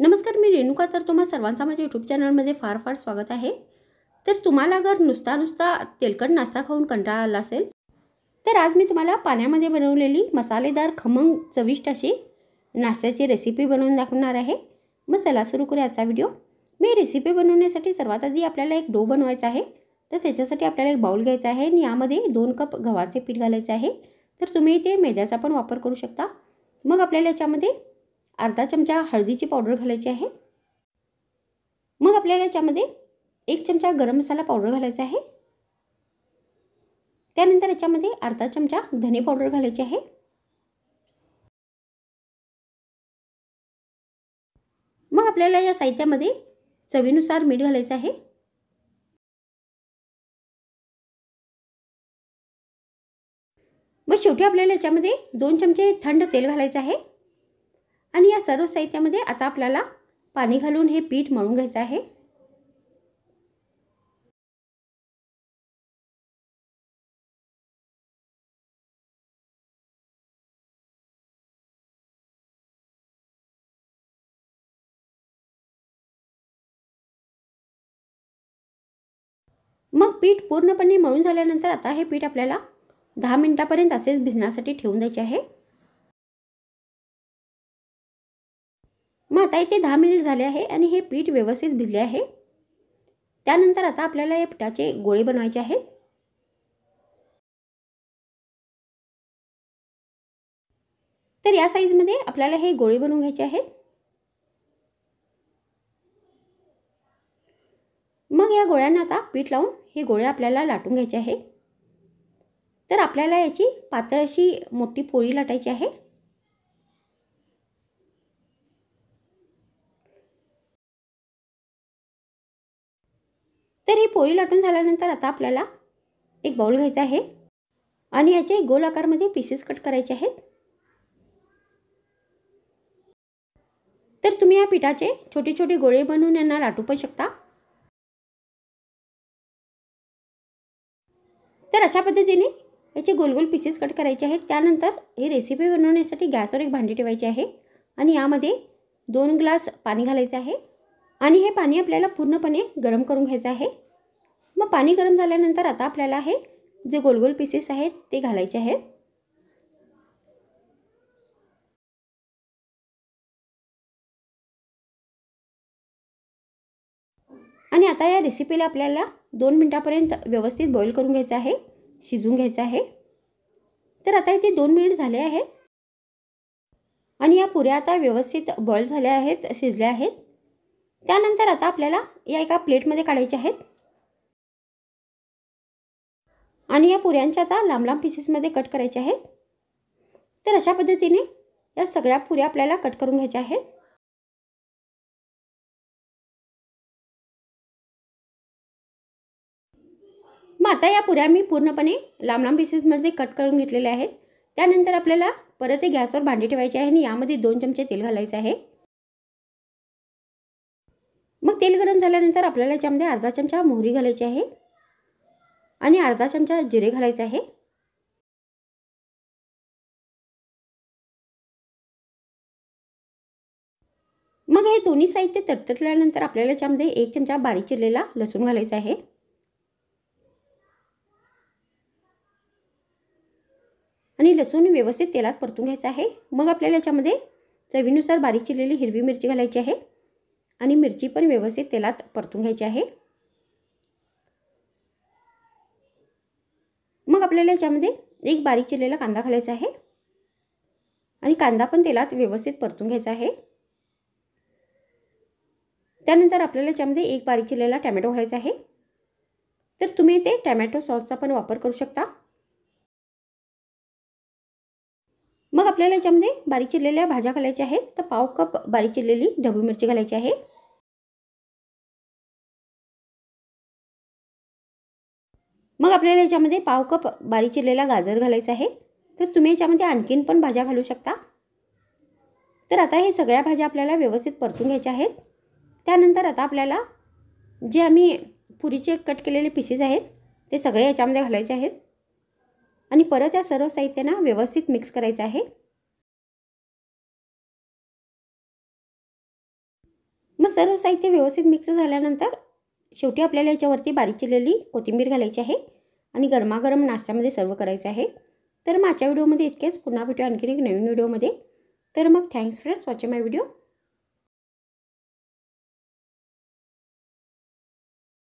नमस्कार, मी रेणुका. तर तुम्हा सर्वांचा माझ्या यूट्यूब चॅनलमध्ये फार फार स्वागत आहे. तर तुम्हाला अगर नुसता तेलकट नाश्ता खाऊन कंटाळा आला असेल तर आज मी तुम्हाला पाण्यामध्ये बनवलेली मसालेदार खमंग चविष्ट अशी नाश्त्याची रेसिपी बनवून दाखवणार आहे. मग चला सुरू करूया आजचा व्हिडिओ. मी रेसिपी बनवण्यासाठी सर्वात आधी आपल्याला एक डो बनवायचा आहे. तर त्याच्यासाठी आपल्याला एक बाउल घ्यायचा आहे आणि यामध्ये 2 कप गव्हाचे पीठ घालायचे आहे. तर तुम्ही इथे मैद्याचा पण वापर करू शकता. मग आपल्याला याच्यामध्ये अर्धा चमचा हळदीची पावडर घालायची आहे. मग आपल्याला याच्यामध्ये 1 चमचा गरम मसाला पावडर घालायचा आहे. त्यानंतर याच्यामध्ये अर्धा चमचा धने पावडर घालायची आहे. मग आपल्याला या साहित्यामध्ये चवीनुसार मीठ घालायचं आहे. मग शेवटी आपल्याला याच्यामध्ये 2 चमचे थंड तेल घालायचं आहे. आणि या सर्व साहित्यामध्ये आता आपल्याला पाणी घालून हे पीठ मळून घ्यायचं आहे. मग पीठ पूर्णपणे मळून झाल्यानंतर आता हे पीठ आपल्याला 10 मिनिटांपर्यंत असेच भिजण्यासाठी ठेवून द्यायचे आहे. मग आता इथे 10 मिनिट झाले आहे आणि हे पीठ व्यवस्थित भिजले आहे. त्यानंतर आता आपल्याला या पिठाचे गोळे बनवायचे आहेत. तर या साईजमध्ये आपल्याला हे गोळे बनवून घ्यायचे आहेत. मग या गोळ्यांना आता पीठ लावून हे गोळे आपल्याला लाटून घ्यायचे आहे. तर आपल्याला याची पातळ अशी मोठी पोळी लाटायची आहे. तर ही पोळी लाटून झाल्यानंतर आता आपल्याला एक बाउल घ्यायचा आहे आणि याचे गोल आकारमध्ये पीसेस कट करायचे आहेत. तर तुम्ही या पिठाचे छोटे छोटे गोळे बनवून यांना लाटू पण शकता. तर अशा पद्धतीने याचे गोल गोल पीसेस कट करायचे आहेत. त्यानंतर ही रेसिपी बनवण्यासाठी गॅसवर एक भांडी ठेवायची आहे आणि यामध्ये 2 ग्लास पाणी घालायचे आहे आणि हे पाणी आपल्याला पूर्णपणे गरम करून घ्यायचं आहे. मग पाणी गरम झाल्यानंतर आता आपल्याला हे जे गोल गोल पीसेस आहेत ते घालायचे आहेत. आणि आता या रेसिपीला आपल्याला 2 मिनिटांपर्यंत व्यवस्थित बॉईल करून घ्यायचं आहे, शिजवून घ्यायचं आहे. तर आता इथे 2 मिनिट झाले आहे आणि या पुऱ्या आता व्यवस्थित बॉईल झाल्या आहेत, शिजल्या आहेत. त्यानंतर आता आपल्याला या एका प्लेटमध्ये काढायच्या आहेत आणि या पुऱ्यांच्या आता लांब लांब पीसेसमध्ये कट करायच्या आहेत. तर अशा पद्धतीने या सगळ्या पुऱ्या आपल्याला कट करून घ्यायच्या आहेत. मग आता या पुऱ्या मी पूर्णपणे लांब लांब पीसेसमध्ये कट करून घेतलेल्या आहेत. त्यानंतर आपल्याला परत एक गॅसवर भांडी ठेवायची आहे आणि यामध्ये 2 चमचे तेल घालायचे आहे. मग तेल गरम झाल्यानंतर आपल्याला याच्यामध्ये अर्धा चमचा मोहरी घालायची आहे आणि अर्धा चमचा जिरे घालायचे आहे. मग हे दोन्ही साहित्य तडतडल्यानंतर आपल्याला याच्यामध्ये 1 चमचा बारीक चिरलेला लसूण घालायचा आहे आणि लसूण व्यवस्थित तेलात परतून घ्यायचा आहे. मग आपल्याला याच्यामध्ये चवीनुसार बारीक चिरलेली हिरवी मिरची घालायची आहे आणि मिरची पण व्यवस्थित तेलात परतून घ्यायची आहे. मग आपल्याला याच्यामध्ये एक बारीक चिरलेला कांदा घालायचा आहे आणि कांदा पण तेलात व्यवस्थित परतून घ्यायचा आहे. त्यानंतर आपल्याला याच्यामध्ये एक बारीक चिरलेला टोमॅटो घालायचा आहे. तर तुम्ही इथे टोमॅटो सॉसचा पण वापर करू शकता. मग आपल्याला याच्यामध्ये बारीक चिरलेल्या भाज्या घालायच्या आहेत. तर पाव कप बारीक चिरलेली ढबू मिरची घालायची आहे. मग आपल्याला याच्यामध्ये पाव कप बारीक चिरलेला गाजर घालायचा आहे. तर तुम्ही याच्यामध्ये आणखीन पण भाज्या घालू शकता. तर आता हे सगळ्या भाज्या आपल्याला व्यवस्थित परतून घ्यायच्या आहेत. त्यानंतर आता आपल्याला जे आम्ही पुरीचे कट केलेले पीसेस आहेत ते सगळे याच्यामध्ये घालायचे आहेत आणि परत या सर्व साहित्यांना व्यवस्थित मिक्स करायचं आहे. मग सर्व साहित्य व्यवस्थित मिक्स झाल्यानंतर शेवटी आपल्याला याच्यावरती बारीक चिरलेली कोथिंबीर घालायची आहे आणि गरमागरम नाश्त्यामध्ये सर्व करायचं आहे. तर माझ्या व्हिडिओमध्ये इतकेच. पुन्हा भेटूया आणखीन एक नवीन व्हिडिओमध्ये. तर मग थँक्स फ्रेंड्स वॉचिंग माय व्हिडिओ.